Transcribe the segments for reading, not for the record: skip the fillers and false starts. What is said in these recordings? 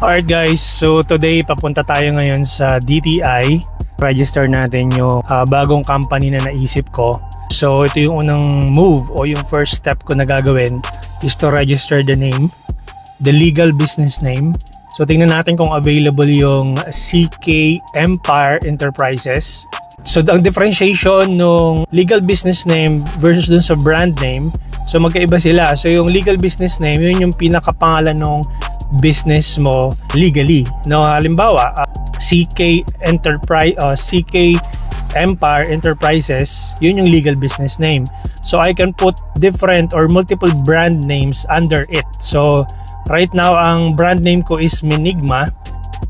Alright guys, so today papunta tayo ngayon sa DTI. Register natin yung bagong company na naisip ko. So ito yung unang move o yung first step ko na gagawin is to register the name, the legal business name. So tingnan natin kung available yung CK Empire Enterprises. So ang differentiation ng legal business name versus dun sa brand name, so magkaiba sila. So yung legal business name, yun yung pinakapangalan ng business mo legally. No, halimbawa, CK Empire Enterprises, yun yung legal business name. So I can put different or multiple brand names under it. So right now ang brand name ko is Minigma,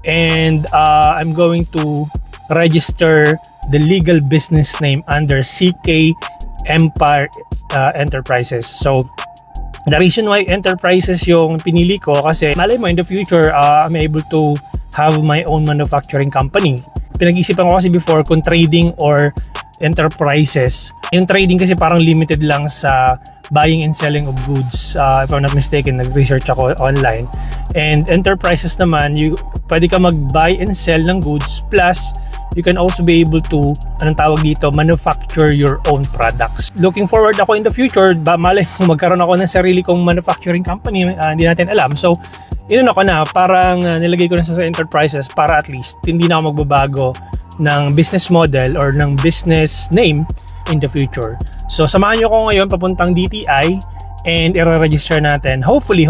and I'm going to register the legal business name under CK Empire Enterprises. So the reason why enterprises yung pinili ko kasi malay mo in the future I'm able to have my own manufacturing company. Pinag-isipan ko kasi before kung trading or enterprises. Yung trading kasi parang limited lang sa buying and selling of goods. If I'm not mistaken, nag-research ako online. And enterprises naman, pwede ka mag-buy and sell ng goods, plus you can also be able to, anong tawag dito, manufacture your own products. Looking forward ako in the future, malay mo magkaroon ako ng sarili kong manufacturing company, hindi natin alam. So, inano ko na, parang nilagay ko na sa enterprises para at least hindi na ako magbabago ng business model or ng business name in the future. So, samahan nyo ko ngayon papuntang DTI and i-register natin. Hopefully,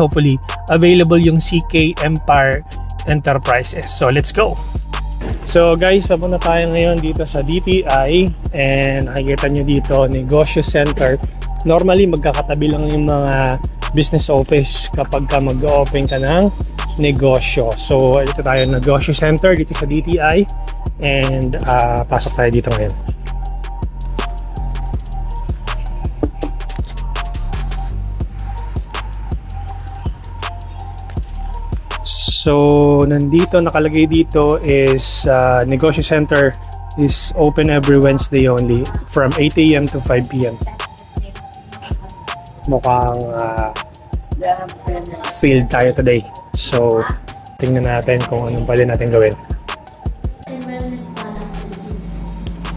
available yung CK Empire Enterprises. So, let's go! So guys, papunta tayo ngayon dito sa DTI and nakikita nyo dito, negosyo center. Normally magkakatabi lang yung mga business office kapag ka mag-open ka ng negosyo. So ito tayo, negosyo center dito sa DTI, and pasok tayo dito ngayon. So, nandito, nakalagay dito is Negosyo Center is open every Wednesday only from 8 AM to 5 PM. Mukhang field tayo today. So, tingnan natin kung anong pwede natin gawin.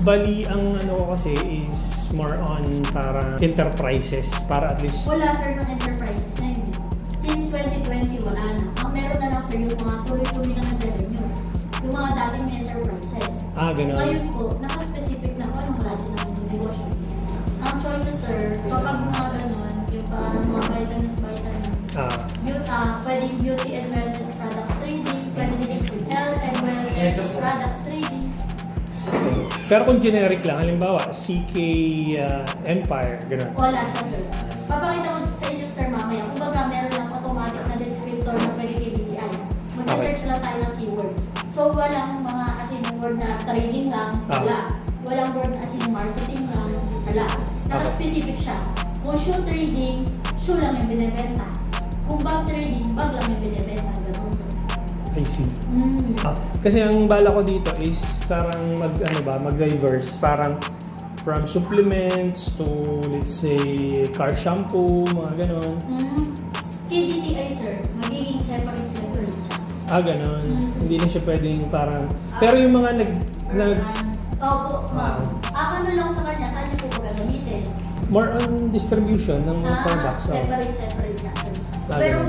Bali, ang ano ko kasi is more on para enterprises, para at least... Wala sir ng enterprises na yun. Since 2020, wala na. Ang meron na lang sir yung mga tuloy-tuloy na nag-revenue. Yung mga dating may enterprises. Ganun. Ngayon po, naka-specific na kung anong klase ng negosyo. Ang choices sir, kapag mga ganun, yung parang mga vitamins, pwedeng beauty and wellness products trading, pwede din health and wellness products trading. Pero kung generic lang, halimbawa, CK Empire, gano'n. Wala siya sir. Papakita ko sa inyo sir mamaya. Kung baga meron lang automatic na descriptor na pwede kay DTI. Mag-search lang tayo ng keyword. So walang mga asin word na trading lang, wala. Walang word na asin marketing lang, wala. Naka-specific siya. Kung shoe trading, shoe lang yung binibenta. Kung bag trading, bag lang yung binibenta. I see. Kasi ang bala ko dito is parang mag-diverse, parang from supplements to, let's say, car shampoo, mga ganon. KDTI sir, magiging separate siya. Ganon. Hindi na siya pwedeng parang, pero yung mga Opo, ma'am. Ano lang sa kanya, saan niyo po gagamitin? More on distribution ng mga products. Separate niya sir. Pero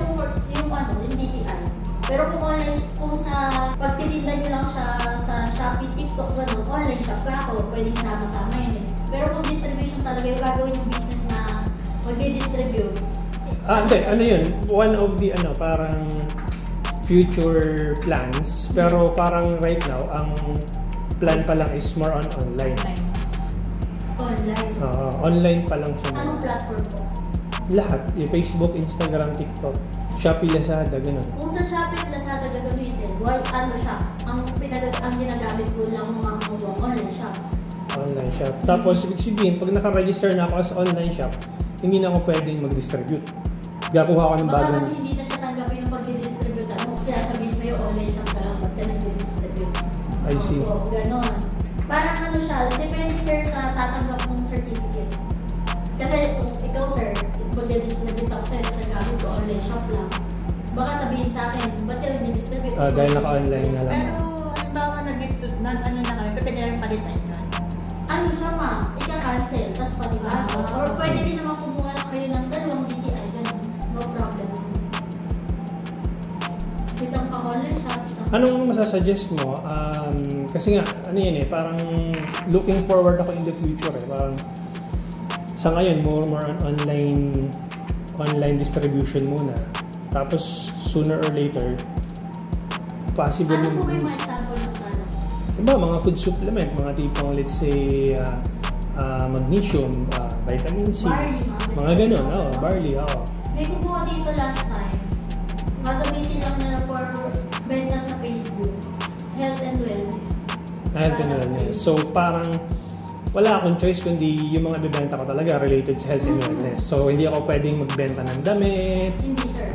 yung DTI. Pero kung online, kung sa pagtitinda nyo lang siya sa Shopee, TikTok, gano'n, online shop ka ako, pwedeng sama-sama yun eh. Pero kung distribution talaga, yung gagawin yung business na mag-distribute. Hindi, ano yun? One of the, parang future plans. Pero parang right now, ang plan pa lang is more on online. Online? Online pa lang siya. Anong platform po? Lahat. Yung Facebook, Instagram, TikTok, Shopee, Lazada, gano'n. Kung sa Shopee at Lazada gagamitin, ano siya? Ang ginagamit ko lang mga online shop. Online shop. Tapos, ibig sabihin, pag naka-register na ako sa online shop, hindi na ako pwedeng mag-distribute. Gakuha ko ng baka bagong... kasi hindi na siya tanggapin yung pag-distribute. Ano? Kaya sabihin sa'yo, online shop ka lang, ba't ka nag-distribute? I see. Opo, gano'n. Parang ano siya, depende sir sa tatanggap mong certificate. Kasi kung ikaw sir, mag-distribute ako sa'yo, sa gamit ko online shop lang. Baka sabihin sa akin, ba't ka nag-distribute? Dahil naka-online na lang. Pero, halimbawa ano na kami, pwede rin palitan yun. Ano siya ma? Ika-cancel, tapos palibago. Or pwede rin naman kumuha na kayo ng dalawang DTI, ganun. No problem. Isang pa-online shop, isang... Anong masasuggest mo? Kasi nga, ano yan eh, parang looking forward ako in the future eh. Parang sa ngayon, more on online distribution muna. Tapos, sooner or later, possible ano po yung mga example ng product? Diba, mga food supplement, mga tipong, let's say, magnesium, vitamin C, mga ganun, barley, May kumuha dito last time. Gagamitin lang na for benta sa Facebook. Health and wellness. Health and wellness. So, parang wala akong choice kundi yung mga bibenta ko talaga related sa health and wellness. So, hindi ako pwedeng magbenta ng damit. Hindi, sir.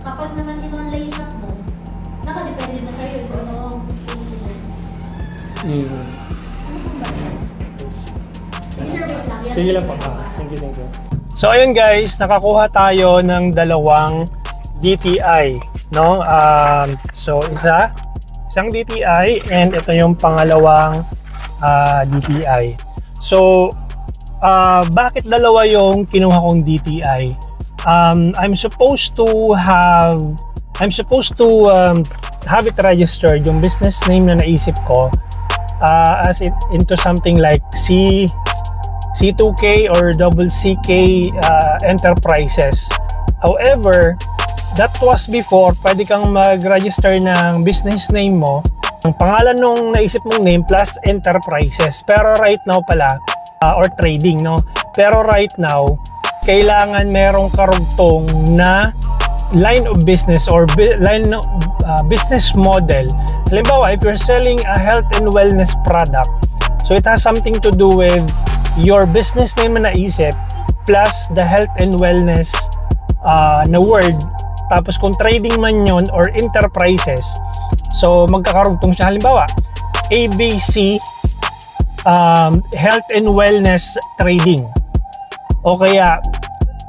Kapag naman yung online shop mo, nakadepende na sa'yo kung ano ang gusto mo. Ano kung ba? Sir, wait lang. Sige lang po. Thank you. So, ayun guys, nakakuha tayo ng dalawang DTI. No? So, isang DTI and ito yung pangalawang DTI. So, bakit dalawa yung kinuha kong DTI? I'm supposed to have it registered, yung business name na naisip ko, as it into something like C2K or CK Enterprises. However, that was before, pwede kang mag-register ng business name mo, ang pangalan nung naisip mong name plus enterprises. Pero right now pala, or trading, no? Pero right now, kailangan merong karugtong na line of business or business model. Halimbawa, if you're selling a health and wellness product, so it has something to do with your business name na naisip plus the health and wellness na word. Tapos kung trading man yun or enterprises, so magkakarugtong siya. Halimbawa, ABC Health and Wellness Trading. O kaya,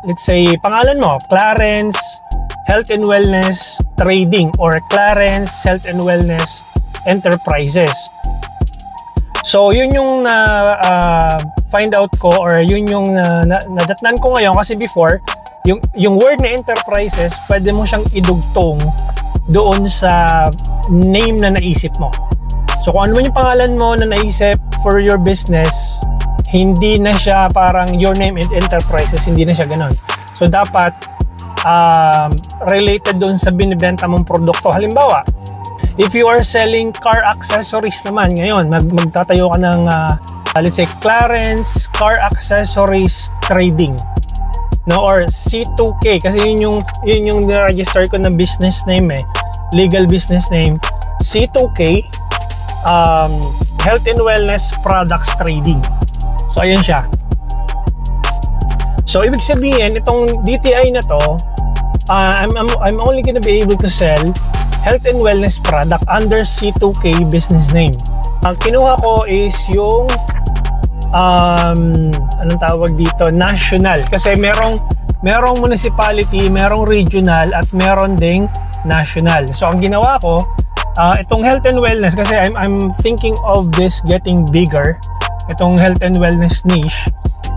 let's say, pangalan mo, Clarence Health and Wellness Trading or Clarence Health and Wellness Enterprises. So, yun yung find out ko or yun yung nadatnan ko ngayon kasi before, yung word na enterprises, pwede mo siyang idugtong doon sa name na naisip mo. So kung ano man yung pangalan mo na naisip for your business, hindi na siya parang your name and enterprises, hindi na siya ganun. So dapat related doon sa binibenta mong produkto. Halimbawa, if you are selling car accessories naman ngayon, magtatayo ka ng let's say Clarence Car Accessories Trading, no, or C2K kasi yun yung register ko na business name legal business name, C2K Health and Wellness Products Trading. So ayan siya. So ibig sabihin itong DTI na to, I'm only gonna be able to sell health and wellness product under C2K business name. Ang kinuha ko is yung anong tawag dito, national, kasi merong municipality, merong regional at meron ding national. So ang ginawa ko, itong health and wellness, kasi I'm thinking of this getting bigger, itong health and wellness niche.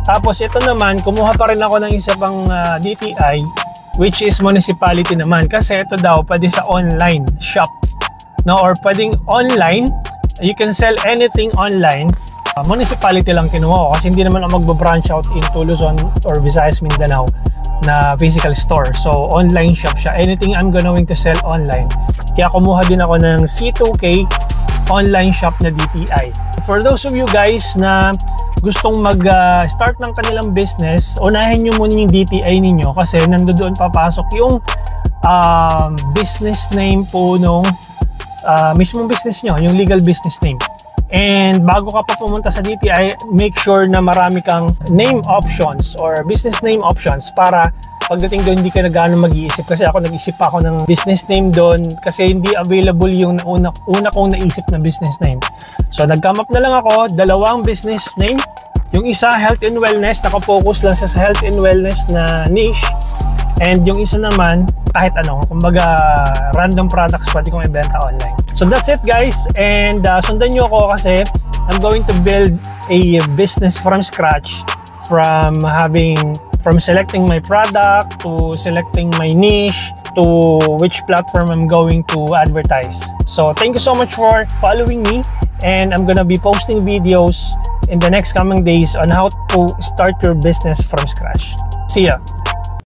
Tapos ito naman, kumuha pa rin ako ng isa pang DTI, which is municipality naman, kasi ito daw pwede sa online shop, no, or pwedeng online, you can sell anything online. Municipality lang kinuha ko kasi hindi naman ako magba-branch out into Luzon or Visayas, Mindanao na physical store. So online shop siya, anything I'm going to sell online. Kaya kumuha din ako ng C2K online shop na DTI. For those of you guys na gustong mag-start ng kanilang business, unahin nyo muna yung DTI ninyo kasi nandoon papasok yung business name po nung mismong business nyo, yung legal business name. And bago ka pa pumunta sa DTI, make sure na marami kang name options or business name options para pagdating doon hindi ka na gaano mag-iisip. Kasi ako nag-isip pa ako ng business name doon kasi hindi available yung una kong naisip na business name. So nag-come up na lang ako, dalawang business name. Yung isa health and wellness, naka-focus lang sa health and wellness na niche. And yung isa naman kahit ano. Kumbaga, random products pwede kong ibenta online. So that's it guys, and sundan nyo ako kasi I'm going to build a business from scratch, from selecting my product, to selecting my niche, to which platform I'm going to advertise. So thank you so much for following me, and I'm gonna be posting videos in the next coming days on how to start your business from scratch. See ya!